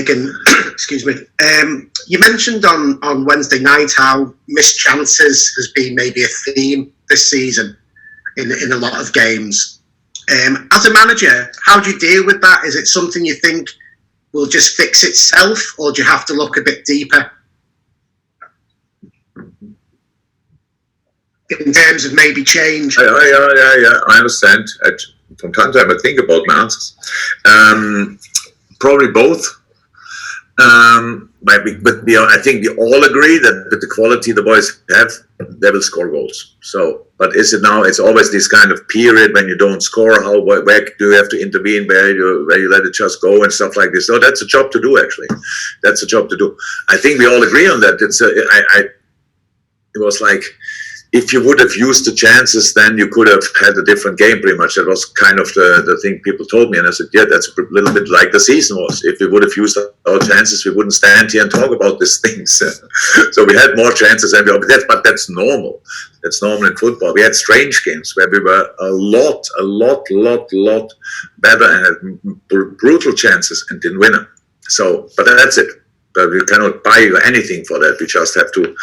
Wigan. Excuse me. You mentioned on Wednesday night how missed chances has been maybe a theme this season in a lot of games. As a manager, how do you deal with that? Is it something you think will just fix itself, or do you have to look a bit deeper in terms of maybe change? I understand. From time to time, I think about my answers. Probably both. But I think we all agree that with the quality the boys have, they will score goals. So, but is it now? It's always this kind of period when you don't score. Where do you have to intervene? Where you let it just go and stuff like this? So that's a job to do. Actually, that's a job to do. I think we all agree on that. It was like, if you would have used the chances, then you could have had a different game pretty much. That was kind of the thing people told me. And I said, yeah, that's a little bit like the season was. If we would have used our chances, we wouldn't stand here and talk about these things. So we had more chances than but that's normal. That's normal in football. We had strange games where we were a lot better and had brutal chances and didn't win them. So, but that's it. But we cannot buy you anything for that. We just have to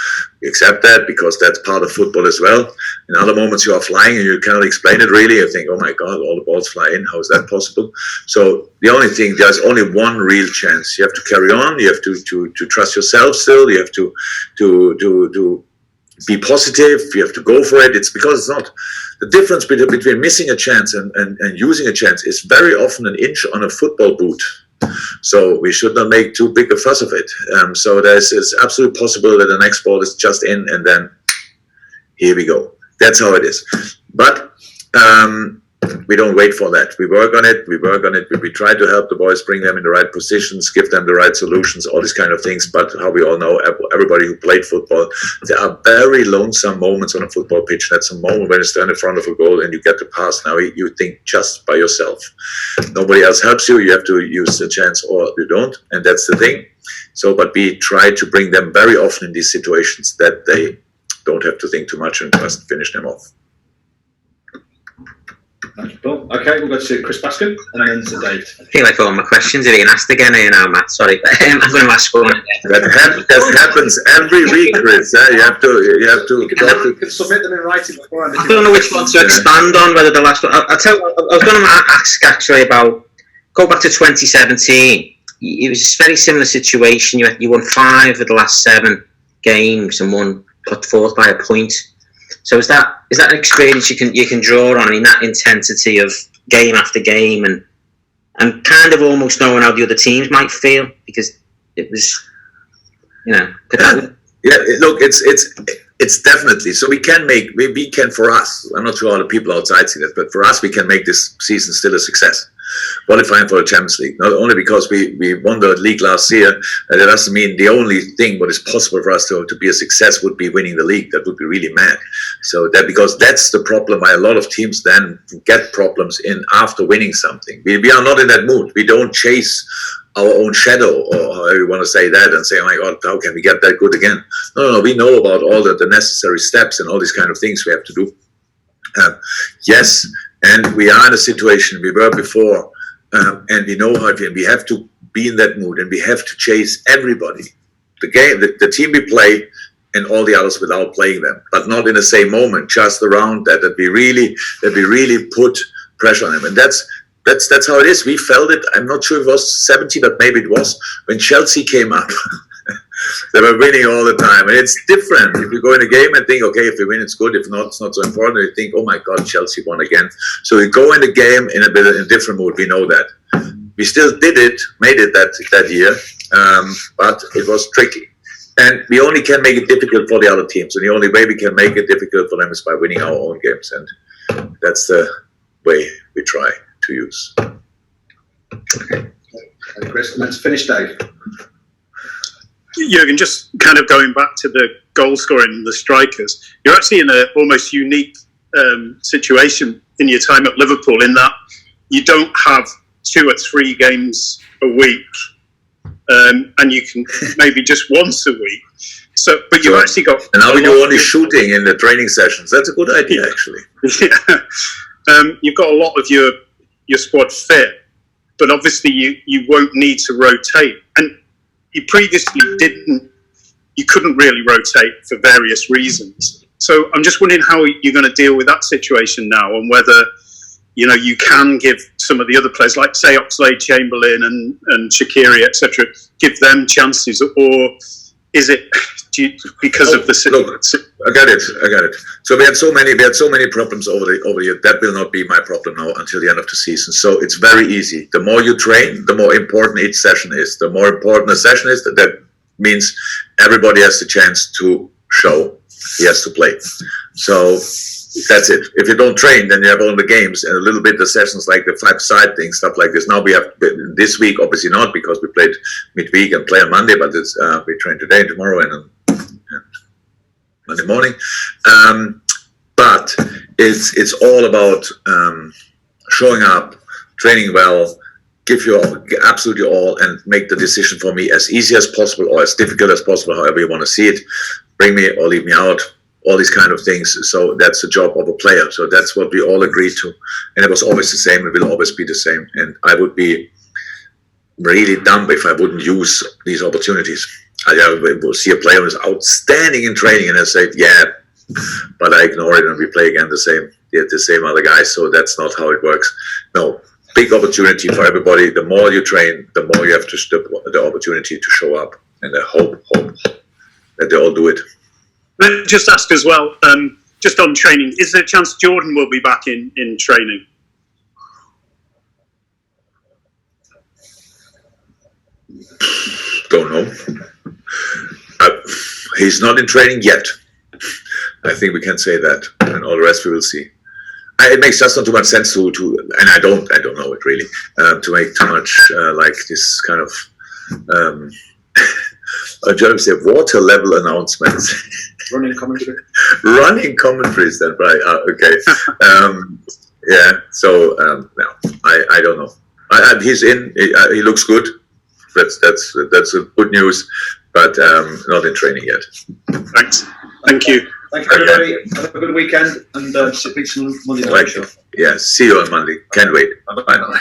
accept that, because that's part of football as well. In other moments you are flying and you cannot explain it really. You think, oh my God, all the balls fly in. How is that possible? So the only thing, there's only one real chance. You have to carry on. You have to trust yourself still. You have to be positive. You have to go for it. It's because it's not. The difference between missing a chance and using a chance is very often an inch on a football boot. So we should not make too big a fuss of it. So it's absolutely possible that the next ball is just in, and then here we go. That's how it is. But we don't wait for that. We work on it. We try to help the boys, bring them in the right positions, give them the right solutions, all these kind of things. But how we all know, everybody who played football, there are very lonesome moments on a football pitch. That's a moment when you stand in front of a goal and you get the pass. Now you think just by yourself. Nobody else helps you. You have to use the chance or you don't. And that's the thing. So, but we try to bring them very often in these situations that they don't have to think too much and just finish them off. Thank you, Paul. Okay, we'll go to Chris Baskin and then to Dave. I feel like all my questions are being asked again here now, Matt. Sorry, but I'm going to ask one. That happens every week, Chris. You have to. You can submit them in writing before. I don't know which one to expand on. Whether the last one. I'll tell you. I was going to ask actually about. Go back to 2017. It was a very similar situation. You won 5 of the last 7 games and one got fourth by a point. So is that an experience you can draw on? I mean, that intensity of game after game and kind of almost knowing how the other teams might feel, because it was, look, it's definitely, so we can for us, I'm not sure how the people outside see that, but for us we can make this season still a success, qualifying for the Champions League. Not only because we won the league last year, that doesn't mean the only thing what is possible for us to be a success would be winning the league. That would be really mad. So that, because that's the problem why a lot of teams then get problems in after winning something. We are not in that mood. We don't chase our own shadow, or however you want to say that, and say, oh my God, how can we get that good again? No, we know about all the necessary steps and all these kind of things we have to do. Yes, and we are in a situation we were before, and we know how we have to be in that mood, and we have to chase everybody. The game, the team we play, and all the others without playing them, but not in the same moment, just around that we really put pressure on them. And that's how it is. We felt it. I'm not sure if it was 70, but maybe it was when Chelsea came up. They were winning all the time, and it's different. If you go in a game and think, okay, if we win, it's good. If not, it's not so important. You think, oh my God, Chelsea won again. So we go in the game in a different mood. We know that. We still made it that year, but it was tricky. And we only can make it difficult for the other teams, and the only way we can make it difficult for them is by winning our own games, and that's the way we try to use. Okay, Chris, let's finish, Dave. Jürgen, just kind of going back to the goal scoring and the strikers, you're actually in an almost unique situation in your time at Liverpool, in that you don't have 2 or 3 games a week, and you can maybe just once a week. So, but you've actually got. And now we do only shooting in the training sessions. That's a good idea, actually. Yeah, you've got a lot of your squad fit. but obviously you won't need to rotate. And you previously you couldn't really rotate for various reasons. So I'm just wondering how you're going to deal with that situation now, and whether, you know, you can give some of the other players, like say Oxlade-Chamberlain and Shaqiri, etc., give them chances, or is it because of the? Look, I got it. So we had so many problems over the year. That will not be my problem now until the end of the season. So it's very easy. The more you train, the more important each session is. The more important a session is, that means everybody has the chance to show he has to play. So that's it. If you don't train, then you have all the games and a little bit the sessions, like the 5-side things, stuff like this. Now we have this week, obviously not, because we played midweek and play on Monday, but it's we train today and tomorrow and Monday morning. But it's all about showing up, training well, give your absolutely all, and make the decision for me as easy as possible or as difficult as possible, however you want to see it. Bring me or leave me out, all these kind of things. So that's the job of a player. So that's what we all agreed to. And it was always the same. It will always be the same. And I would be really dumb if I wouldn't use these opportunities. I will see a player who's outstanding in training and I say, yeah, but I ignore it and we play again the same other guys. So that's not how it works. No, big opportunity for everybody. The more you train, the more you have the opportunity to show up. And I hope that they all do it. Just ask as well, just on training, is there a chance Jordan will be back in training? Don't know. He's not in training yet. I think we can say that, and all the rest we will see. It makes just not too much sense to, and I don't know it really, to make too much like this kind of. I'm trying to say water level announcements. Running commentary. Running commentary is that right? Okay. Yeah. So no, I don't know. He's in. He looks good. That's a good news, but not in training yet. Thanks. Thank you. Thank you, everybody. Have a good weekend, and speak to you Monday night. Yeah. See you on Monday. Can't wait. Bye.